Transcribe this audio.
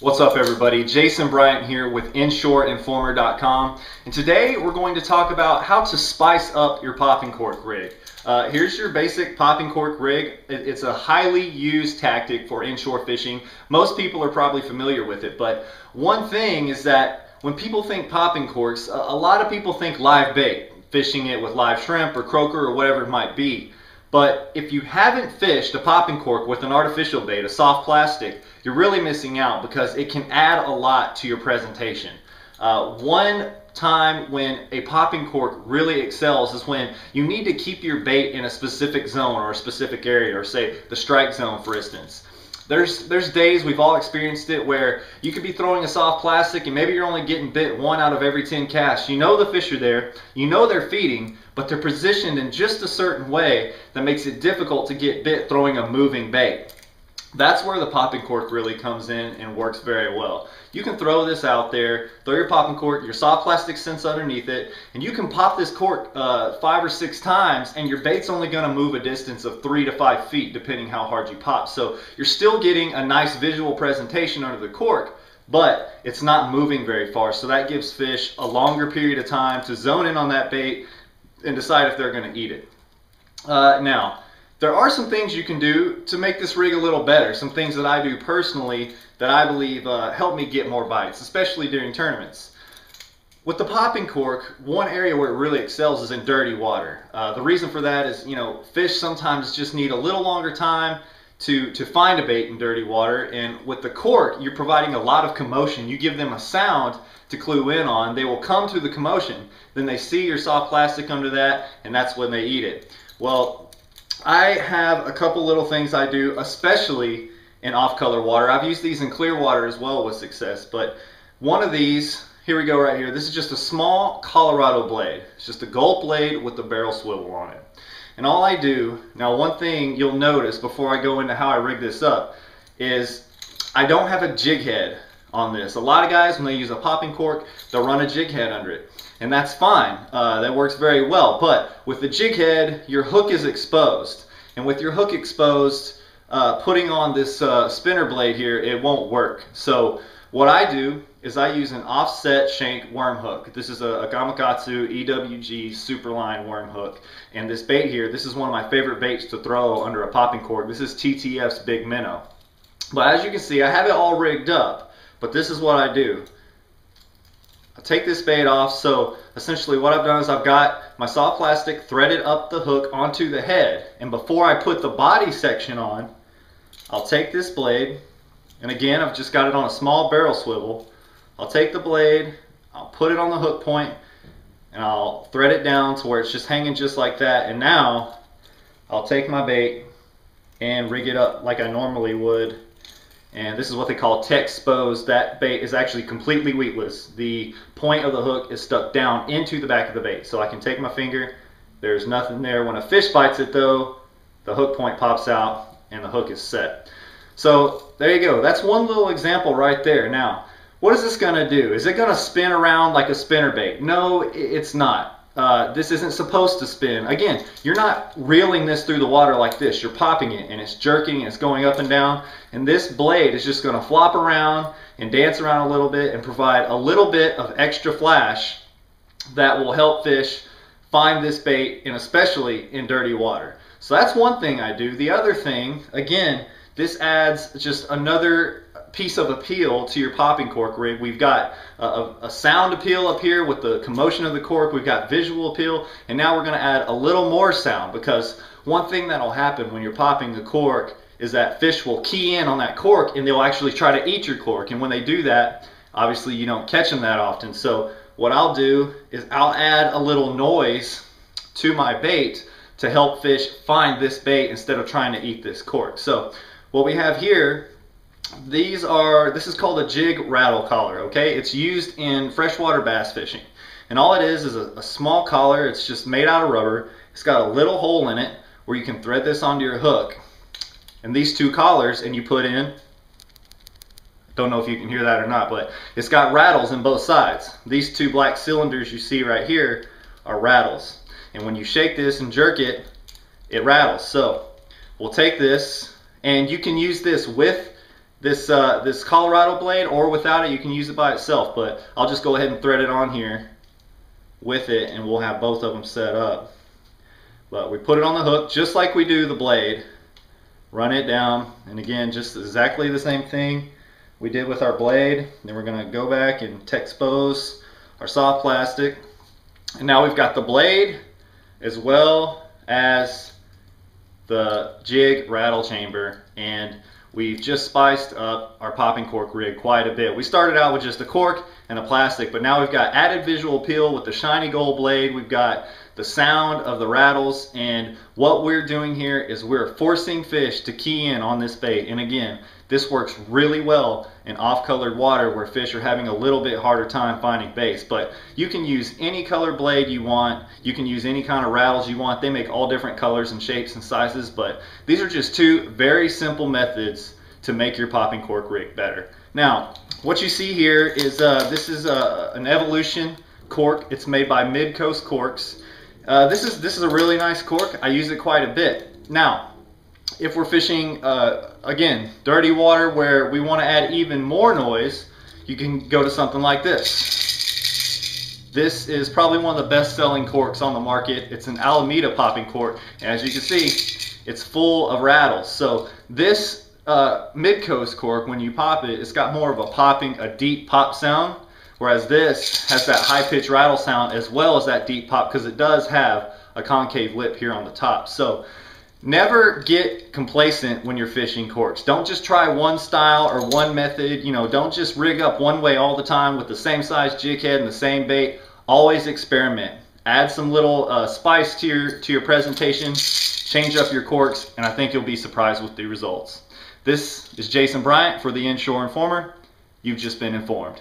What's up everybody, Jason Bryant here with inshoreinformer.com, and today we're going to talk about how to spice up your popping cork rig. Here's your basic popping cork rig. It's a highly used tactic for inshore fishing. Most people are probably familiar with it, but one thing is that when people think popping corks, a lot of people think live bait, fishing it with live shrimp or croaker or whatever it might be. But if you haven't fished a popping cork with an artificial bait, a soft plastic, you're really missing out because it can add a lot to your presentation. One time when a popping cork really excels is when you need to keep your bait in a specific zone or a specific area, or say the strike zone for instance. There's days, we've all experienced it, where you could be throwing a soft plastic and maybe you're only getting bit 1 out of every 10 casts. You know the fish are there, you know they're feeding, but they're positioned in just a certain way that makes it difficult to get bit throwing a moving bait. That's where the popping cork really comes in and works very well. You can throw this out there, throw your popping cork, your soft plastic sits underneath it, and you can pop this cork 5 or 6 times and your bait's only going to move a distance of 3 to 5 feet depending how hard you pop. So you're still getting a nice visual presentation under the cork, but it's not moving very far. So that gives fish a longer period of time to zone in on that bait and decide if they're going to eat it. Now, there are some things you can do to make this rig a little better. Some things that I do personally that I believe help me get more bites, especially during tournaments. With the popping cork, one area where it really excels is in dirty water. The reason for that is, fish sometimes just need a little longer time to find a bait in dirty water, and with the cork, you're providing a lot of commotion. You give them a sound to clue in on. They will come to the commotion, then they see your soft plastic under that, and that's when they eat it. Well, I have a couple little things I do, especially in off-color water. I've used these in clear water as well with success, but one of these, here we go right here, this is just a small Colorado blade. It's just a gulp blade with the barrel swivel on it. And all I do, now one thing you'll notice before I go into how I rig this up, is I don't have a jig head on this. A lot of guys, when they use a popping cork, they'll run a jig head under it. And that's fine, that works very well, but with the jig head, your hook is exposed. And with your hook exposed, putting on this spinner blade here, it won't work. So what I do is I use an offset shank worm hook. This is a Gamakatsu EWG Superline worm hook. And this bait here, this is one of my favorite baits to throw under a popping cork. This is TTF's Big Minnow. But as you can see, I have it all rigged up, but this is what I do. I take this bait off, so essentially what I've done is I've got my soft plastic threaded up the hook onto the head, and before I put the body section on, I'll take this blade, and again I've just got it on a small barrel swivel. I'll take the blade, I'll put it on the hook point, and I'll thread it down to where it's just hanging just like that, and now I'll take my bait and rig it up like I normally would. And this is what they call Texposed. That bait is actually completely weedless. The point of the hook is stuck down into the back of the bait. So I can take my finger, there's nothing there. When a fish bites it though, the hook point pops out and the hook is set. So there you go. That's one little example right there. Now, what is this gonna do? Is it gonna spin around like a spinner bait? No, it's not. This isn't supposed to spin. Again, you're not reeling this through the water like this. You're popping it and it's jerking and it's going up and down. And this blade is just going to flop around and dance around a little bit and provide a little bit of extra flash that will help fish find this bait, and especially in dirty water. So that's one thing I do. The other thing, again, this adds just another piece of appeal to your popping cork rig. We've got a sound appeal up here with the commotion of the cork. We've got visual appeal, and now we're going to add a little more sound, because one thing that'll happen when you're popping the cork is that fish will key in on that cork and they'll actually try to eat your cork. And when they do that, obviously you don't catch them that often. So what I'll do is I'll add a little noise to my bait to help fish find this bait instead of trying to eat this cork. So what we have here, this is called a jig rattle collar, okay? It's used in freshwater bass fishing. And all it is a small collar. It's just made out of rubber. It's got a little hole in it where you can thread this onto your hook. And these two collars, and you put in, don't know if you can hear that or not, but it's got rattles in both sides. These two black cylinders you see right here are rattles. And when you shake this and jerk it, it rattles. So we'll take this, and you can use this with this Colorado blade, or without it you can use it by itself, but I'll just go ahead and thread it on here with it, and we'll have both of them set up. But we put it on the hook just like we do the blade, run it down, and again just exactly the same thing we did with our blade. Then we're going to go back and expose our soft plastic, and now we've got the blade as well as the jig rattle chamber, and we've just spiced up our popping cork rig quite a bit. We started out with just a cork and a plastic, but now we've got added visual appeal with the shiny gold blade. We've got the sound of the rattles, and what we're doing here is we're forcing fish to key in on this bait. And again, this works really well in off-colored water where fish are having a little bit harder time finding baits. But you can use any color blade you want. You can use any kind of rattles you want. They make all different colors and shapes and sizes, but these are just two very simple methods to make your popping cork rig better. Now, what you see here is this is an Evolution cork. It's made by Mid-Coast Corks. This is a really nice cork. I use it quite a bit. Now, if we're fishing, again, dirty water where we want to add even more noise, you can go to something like this. This is probably one of the best-selling corks on the market. It's an Alameda popping cork, and as you can see, it's full of rattles. So this Mid-Coast cork, when you pop it, it's got more of a deep pop sound, whereas this has that high-pitched rattle sound as well as that deep pop, because it does have a concave lip here on the top. So never get complacent when you're fishing corks. Don't just try one style or one method. You know, don't just rig up one way all the time with the same size jig head and the same bait. Always experiment. Add some little spice to your presentation. Change up your corks, and I think you'll be surprised with the results. This is Jason Bryant for the Inshore Informer. You've just been informed.